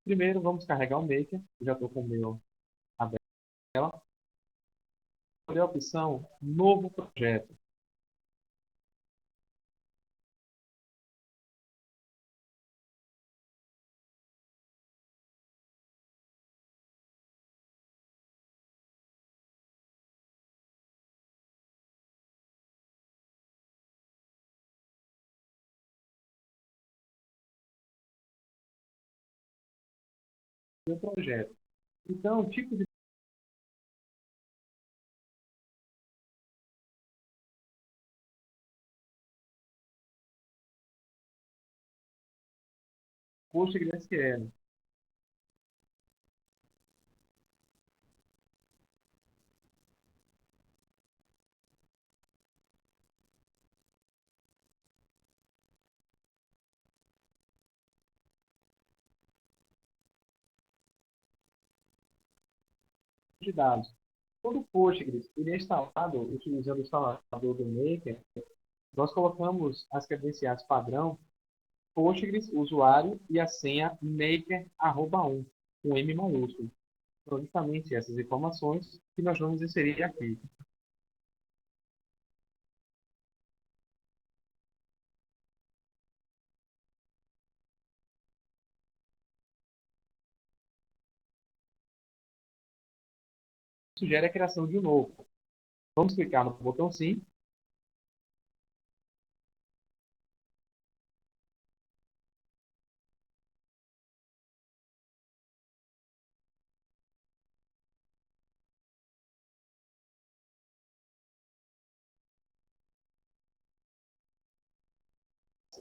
Primeiro, vamos carregar o Maker. Eu já estou com o meu aberto. Escolher a opção Novo Projeto. Meu projeto. Então, o tipo de PostgreSQL. De dados. Quando o Postgres ele é instalado utilizando o instalador do Maker, nós colocamos as credenciais padrão Postgres, usuário e a senha maker@1, com M maiúsculo. Então, justamente essas informações que nós vamos inserir aqui. Sugere a criação de um novo. Vamos clicar no botão sim.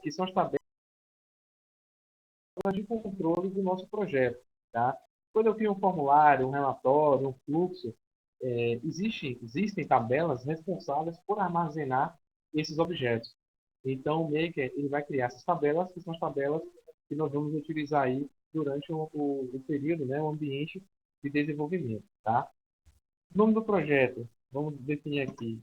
Que são as tabelas de controle do nosso projeto. Tá? Quando eu crio um formulário, um relatório, um fluxo, existem tabelas responsáveis por armazenar esses objetos. Então, o Maker ele vai criar essas tabelas, que são as tabelas que nós vamos utilizar aí durante o período, né, o ambiente de desenvolvimento. Tá? Nome do projeto, vamos definir aqui.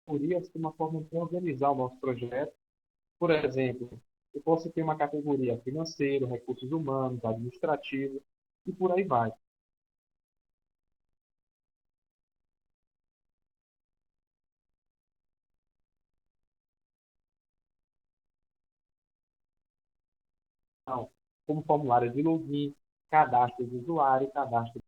Categorias como uma forma de organizar o nosso projeto. Por exemplo, eu posso ter uma categoria financeiro, recursos humanos, administrativo e por aí vai. Então, como formulário de login, cadastro de usuário, cadastro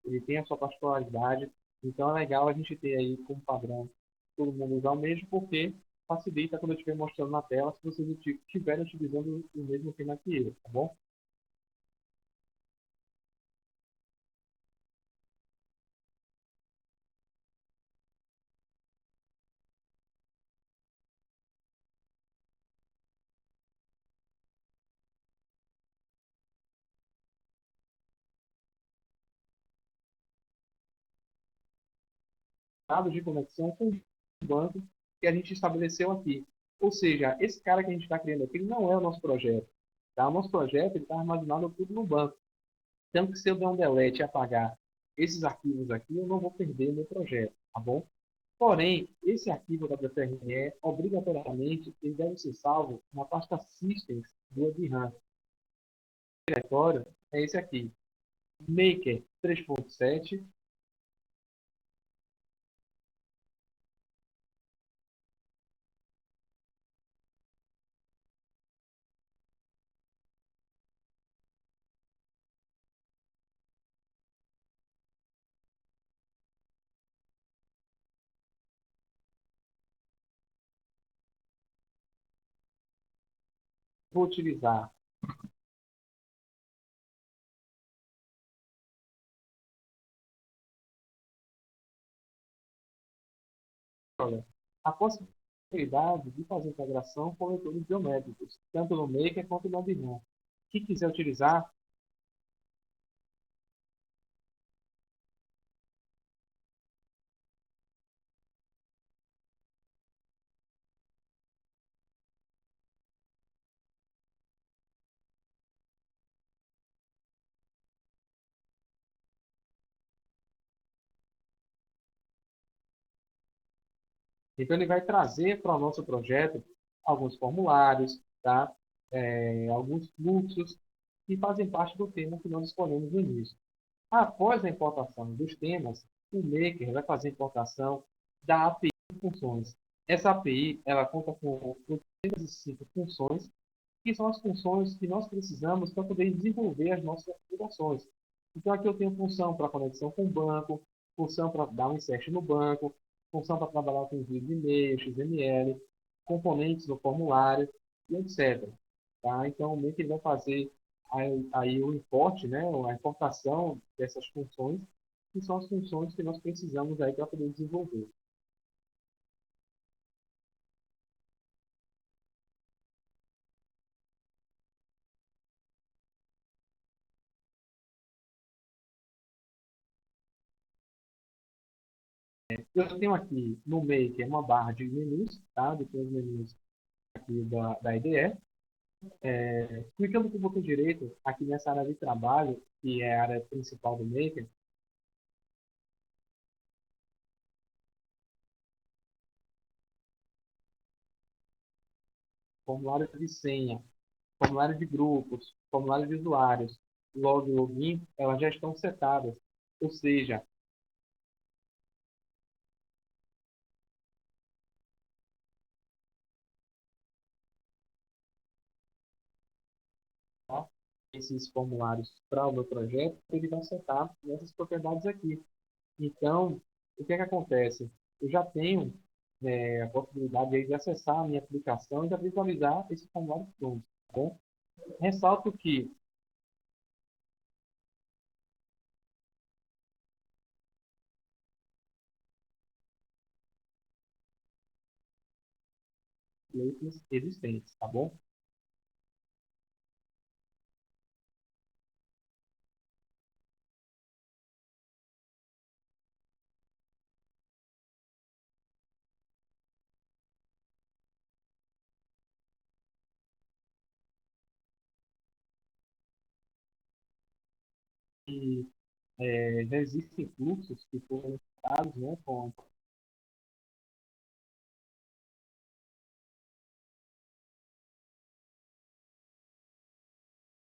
ele tem a sua particularidade. Então é legal a gente ter aí como padrão todo mundo usar o mesmo, porque facilita quando eu estiver mostrando na tela se vocês estiverem utilizando o mesmo tema que eu, tá bom? Dados de conexão com o banco que a gente estabeleceu aqui. Ou seja, esse cara que a gente está criando aqui ele não é o nosso projeto. Tá? O nosso projeto está armazenado tudo no banco. Tanto que se eu der um delete e apagar esses arquivos aqui, eu não vou perder o meu projeto, tá bom? Porém, esse arquivo da BPRE, obrigatoriamente, ele deve ser salvo na pasta Systems do WebRAM. O diretório é esse aqui, Maker 3.7. Vou utilizar olha, a possibilidade de fazer integração com leitores biométricos, tanto no Maker quanto no Webvan. Quem quiser utilizar, então ele vai trazer para o nosso projeto alguns formulários, tá? Alguns fluxos que fazem parte do tema que nós escolhemos no início. Após a importação dos temas, o Maker vai fazer a importação da API de funções. Essa API ela conta com 805 funções, que são as funções que nós precisamos para poder desenvolver as nossas aplicações. Então, aqui eu tenho função para conexão com o banco, função para dar um insert no banco, função para trabalhar com envio de e-mail, XML, componentes do formulário e etc. Tá? Então, o Make ele vai fazer aí o import, né, a importação dessas funções, que são as funções que nós precisamos aí para poder desenvolver. Eu tenho aqui no Maker uma barra de menus, tá? Eu tenho os menus aqui da IDE. Clicando com o botão direito, aqui nessa área de trabalho, que é a área principal do Maker, formulário de senha, formulário de grupos, formulário de usuários, log e login, elas já estão setadas. Ou seja, tá? Esses formulários para o meu projeto, ele vai setar essas propriedades aqui. Então, o que é que acontece? Eu já tenho a possibilidade aí de acessar a minha aplicação e já visualizar esse formulário pronto. Tá bom? Ressalto que templates existentes, tá bom? E já existem fluxos que foram criados, né, com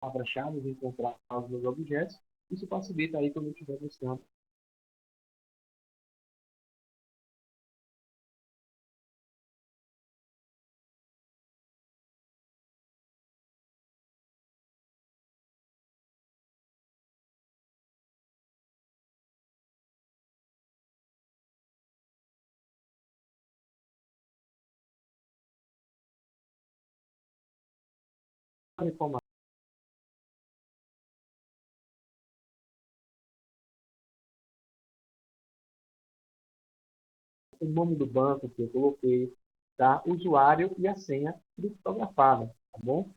palavras-chave de encontrar os meus objetos. Isso facilita aí quando eu estiver buscando a informação, o nome do banco que eu coloquei, tá? O usuário e a senha criptografada, tá bom?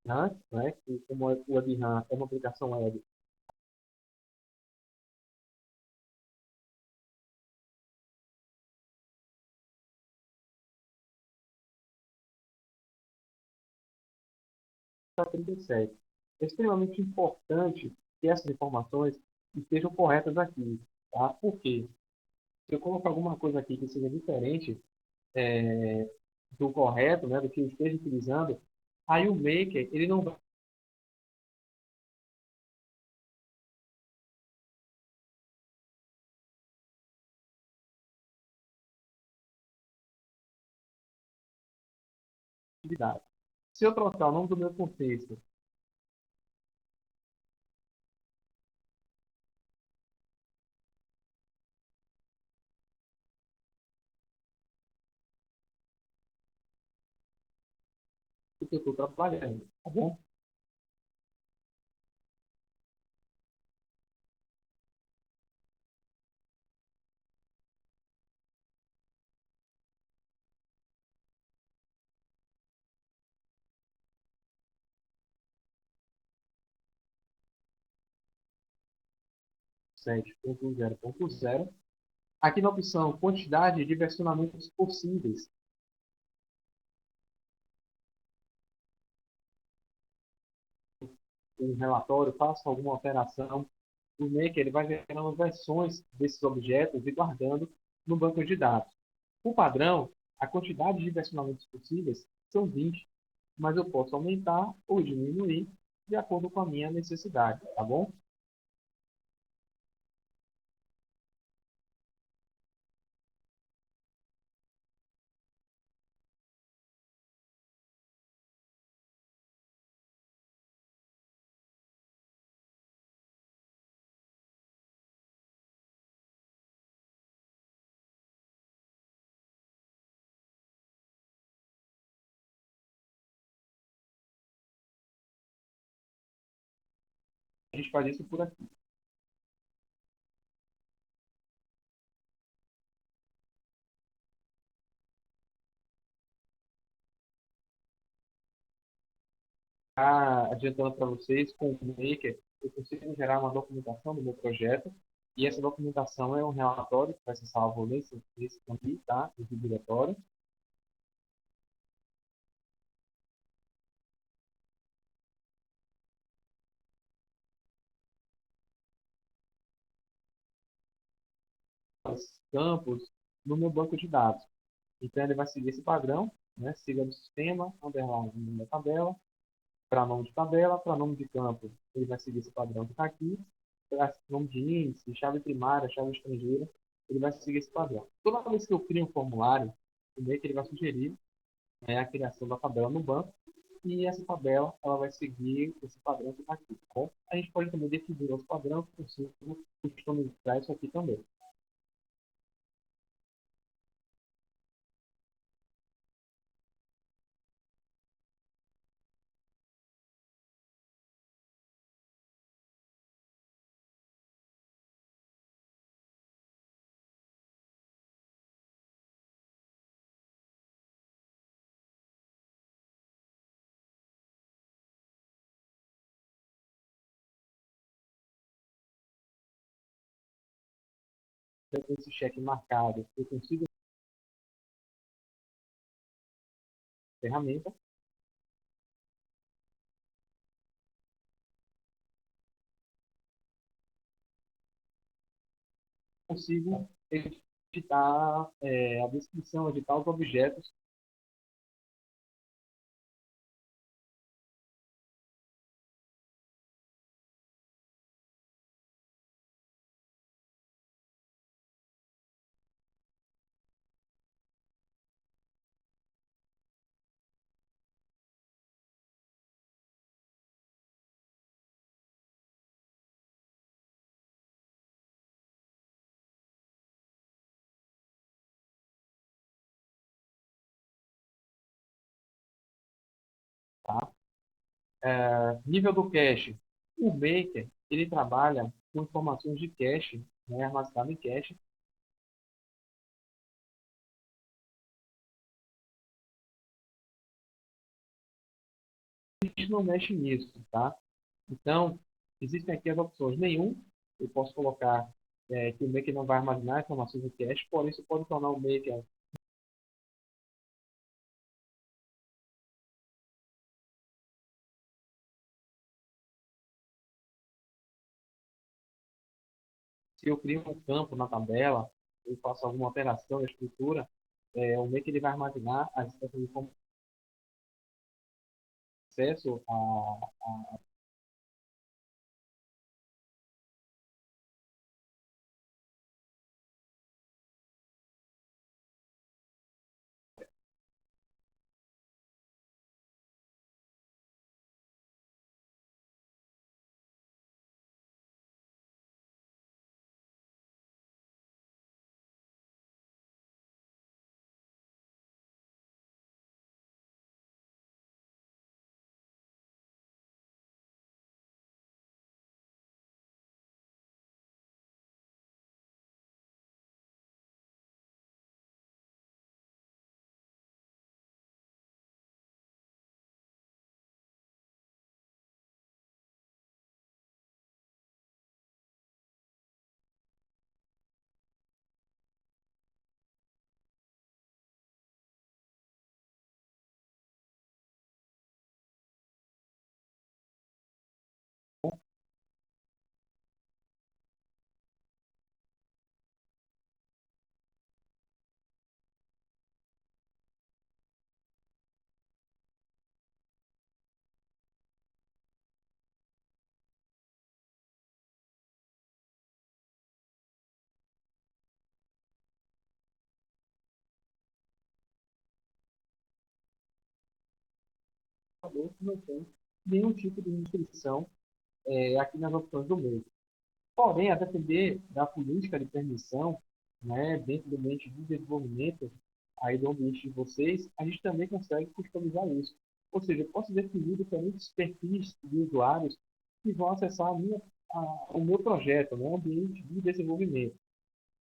Antes, né, que como o WebRAM é uma aplicação web, está 37. É extremamente importante que essas informações estejam corretas aqui, tá? Por quê? Se eu colocar alguma coisa aqui que seja diferente do correto, né, do que eu esteja utilizando, aí o maker ele não vai atividade. Se eu trocar o nome do meu contexto, o que eu estou trabalhando, tá bom? 7.0.0. Aqui na opção quantidade de versionamentos possíveis, um relatório, faça alguma alteração, o Maker ele vai gerando versões desses objetos e guardando no banco de dados. O padrão, a quantidade de versionamentos possíveis são 20, mas eu posso aumentar ou diminuir de acordo com a minha necessidade, tá bom? A gente faz isso por aqui. Adiantando para vocês, com o Maker, eu consigo gerar uma documentação do meu projeto, e essa documentação é um relatório que vai ser salvo nesse aqui, tá? Esse diretório. Os campos no meu banco de dados. Então, ele vai seguir esse padrão, né? Siga no sistema, underline, nome da tabela, para nome de tabela, para nome de campo, ele vai seguir esse padrão que está aqui, para nome de índice, chave primária, chave estrangeira, ele vai seguir esse padrão. Toda vez que eu crio um formulário, o MEC ele vai sugerir a criação da tabela no banco, e essa tabela ela vai seguir esse padrão que está aqui. Tá bom? A gente pode também definir outro padrão, que consigo customizar isso aqui também. Então, com esse cheque marcado, eu consigo a ferramenta, consigo editar a descrição, editar os objetos. Tá? Nível do cache. O Maker, ele trabalha com informações de cache, né, armazenado em cache. A gente não mexe nisso, tá? Então, existem aqui as opções. Nenhum, eu posso colocar que o Maker não vai armazenar informações de cache, porém isso pode tornar o Maker, se eu crio um campo na tabela, eu faço alguma alteração na estrutura, o Maker ele vai armazenar as instâncias de acesso a que não tem nenhum tipo de restrição aqui nas opções do meio. Porém, a depender da política de permissão, né, dentro do ambiente de desenvolvimento, aí do ambiente de vocês, a gente também consegue customizar isso. Ou seja, eu posso definir diferentes perfis de usuários que vão acessar o meu projeto, né, ambiente de desenvolvimento.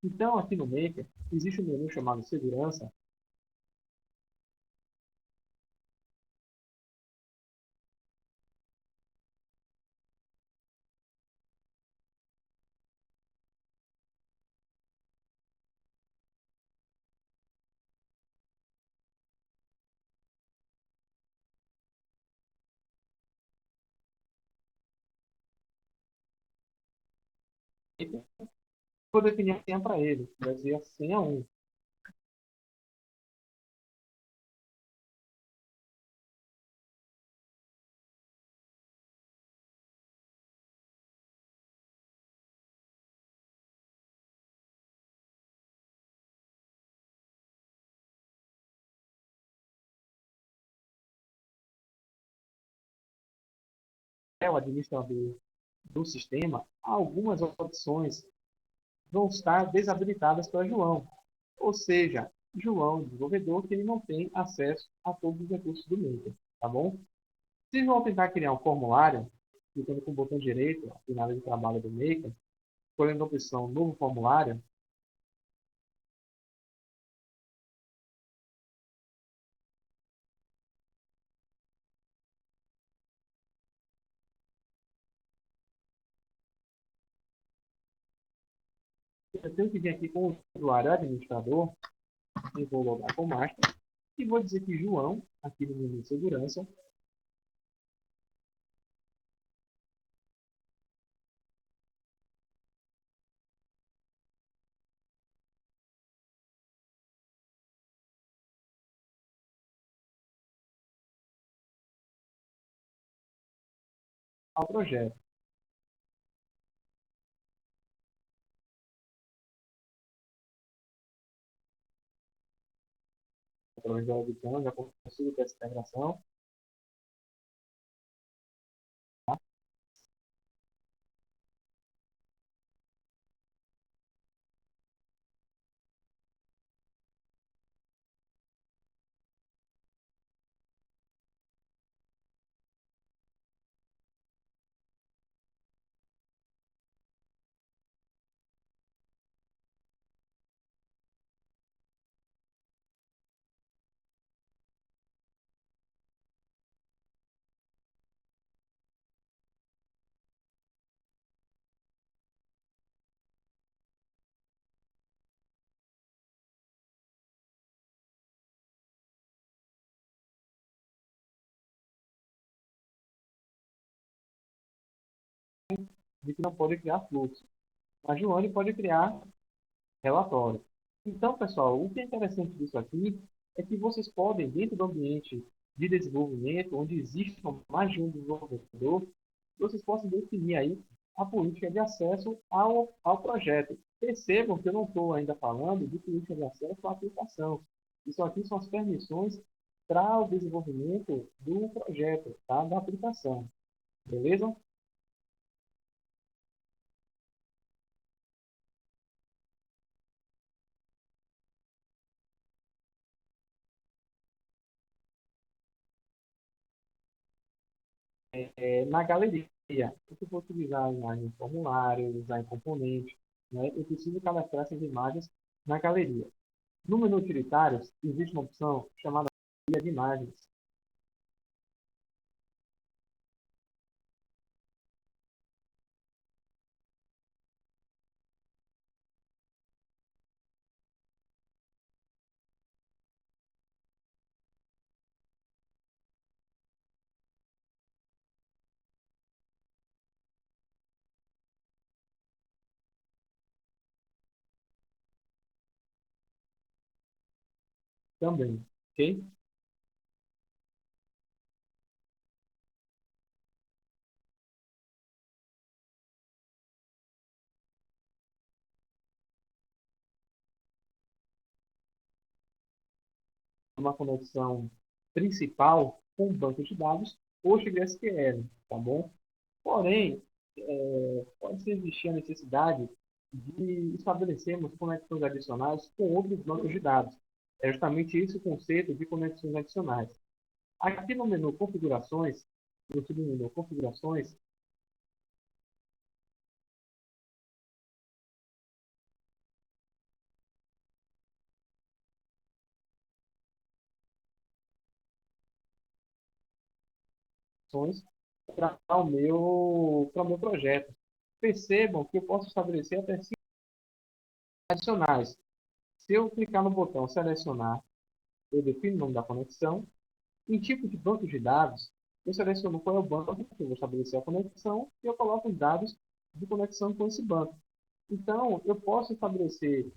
Então, aqui no Maker, existe um menu chamado Segurança. Vou definir a senha para ele, vai ser a senha 1. É o administrador do sistema, algumas opções vão estar desabilitadas para João. Ou seja, João, desenvolvedor, que ele não tem acesso a todos os recursos do Maker, tá bom? Se João tentar criar um formulário, clicando com o botão direito, aqui na área de trabalho do Maker, escolhendo a opção Novo Formulário, eu tenho que vir aqui com o usuário administrador, e vou logar com o master, e vou dizer que João, aqui no menu de segurança, ao projeto. Através da webcam, já consigo ter essa integração. De que não pode criar fluxo. Mas João ele pode criar relatório. Então, pessoal, o que é interessante disso aqui é que vocês podem, dentro do ambiente de desenvolvimento, onde existe mais de um desenvolvedor, vocês possam definir aí a política de acesso ao projeto. Percebam que eu não estou ainda falando de política de acesso à aplicação. Isso aqui são as permissões para o desenvolvimento do projeto, tá? Da aplicação. Beleza? Na galeria. Se eu for utilizar a imagem em formulário, usar em componente, né, eu preciso cadastrar essas imagens na galeria. No menu utilitários, existe uma opção chamada galeria de imagens também. Ok? Uma conexão principal com banco de dados PostgreSQL, tá bom? Porém, pode existir a necessidade de estabelecermos conexões adicionais com outros bancos de dados. É justamente esse o conceito de conexões adicionais. Aqui no menu Configurações, no submenu Configurações, para o meu projeto. Percebam que eu posso estabelecer até 5 adicionais. Se eu clicar no botão Selecionar, eu defino o nome da conexão. Em tipo de banco de dados, eu seleciono qual é o banco que eu vou estabelecer a conexão e eu coloco os dados de conexão com esse banco. Então, eu posso estabelecer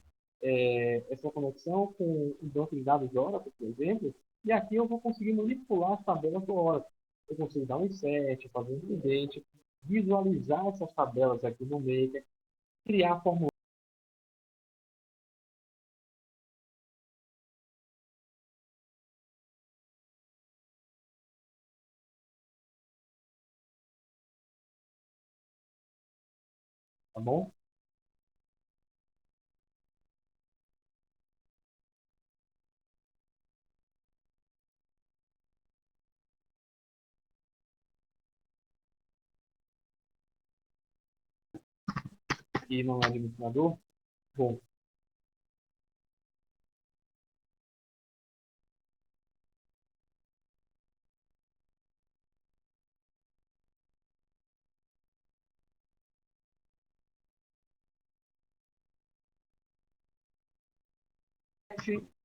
essa conexão com um banco de dados de Oracle, por exemplo, e aqui eu vou conseguir manipular as tabelas do Oracle. Eu consigo dar um insert, fazer um indent, visualizar essas tabelas aqui no Maker, criar formulários, tá bom? Aqui no administrador. Bom,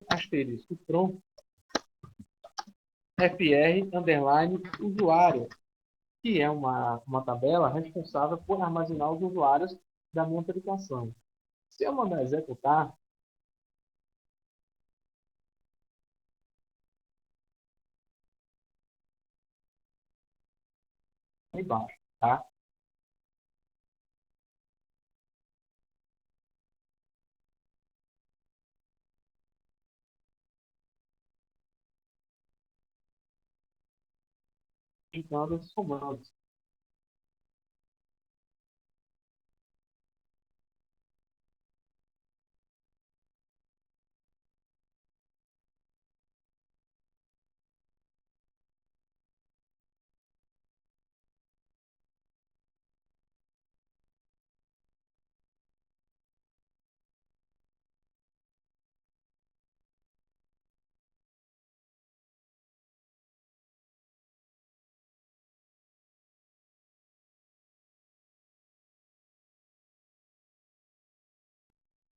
asterisco, pronto, FR, underline, usuário, que é uma tabela responsável por armazenar os usuários da minha aplicação. Se eu mandar executar, aí embaixo, tá? Digitando os comandos.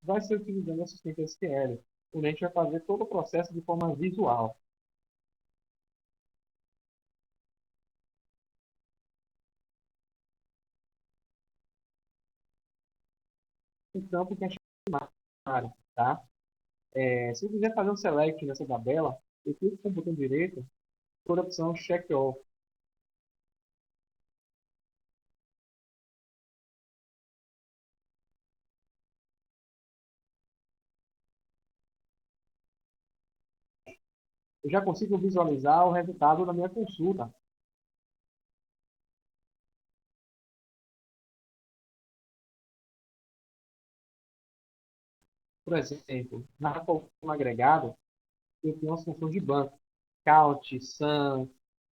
Vai ser utilizando o assistente SQL, onde a gente vai fazer todo o processo de forma visual. Então, porque a gente área, tá? Se eu quiser fazer um select nessa tabela, eu clico com o botão direito por a opção Check All. Eu já consigo visualizar o resultado da minha consulta. Por exemplo, na coluna agregado, eu tenho as funções de banco. Count, Sum,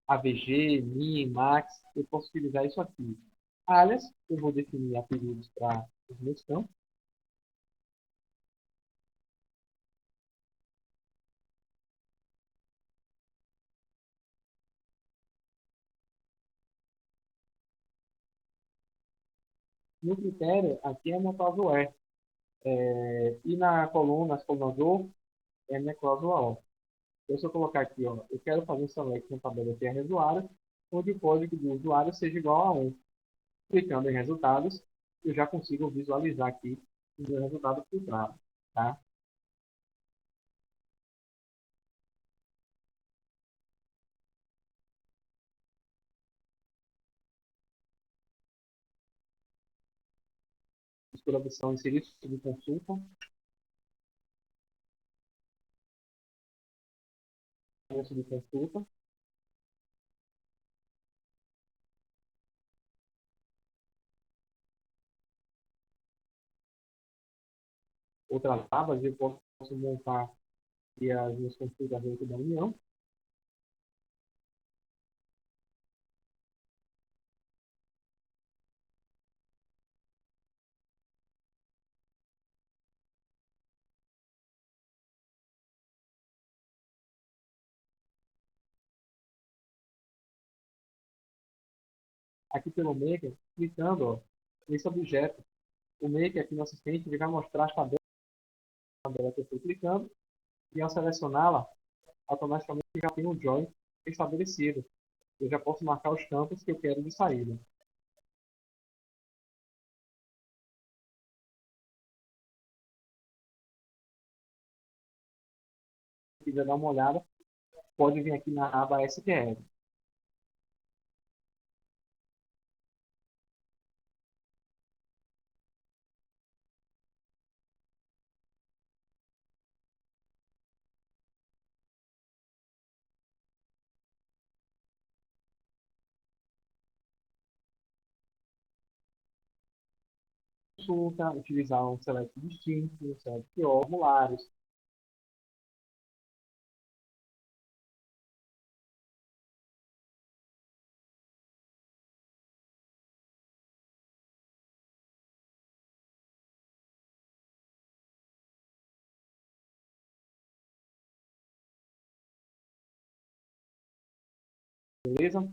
AVG, Min, Max. Eu posso utilizar isso aqui. Alias, eu vou definir apelidos para os meus campos. No critério, aqui é a minha cláusula where. E na coluna, as colunas do, é a minha cláusula O. Então, se eu colocar aqui, ó, eu quero fazer um select na tabela TR usuário, onde o código do usuário seja igual a 1. Clicando em resultados, eu já consigo visualizar aqui o meu resultado filtrado. Tá? Escolha a opção inserir subconsulta, subconsulta. outras abas, eu posso montar aqui as minhas configurações da União. Aqui pelo Maker, clicando ó, nesse objeto. O Maker aqui no assistente ele vai mostrar as tabelas que eu estou clicando e ao selecioná-la, automaticamente já tem um join estabelecido. Eu já posso marcar os campos que eu quero de saída. Se quiser dar uma olhada, pode vir aqui na aba SQL. Consulta, utilizar um select distinto, um select all, formulários. Beleza?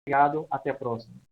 Obrigado, até a próxima.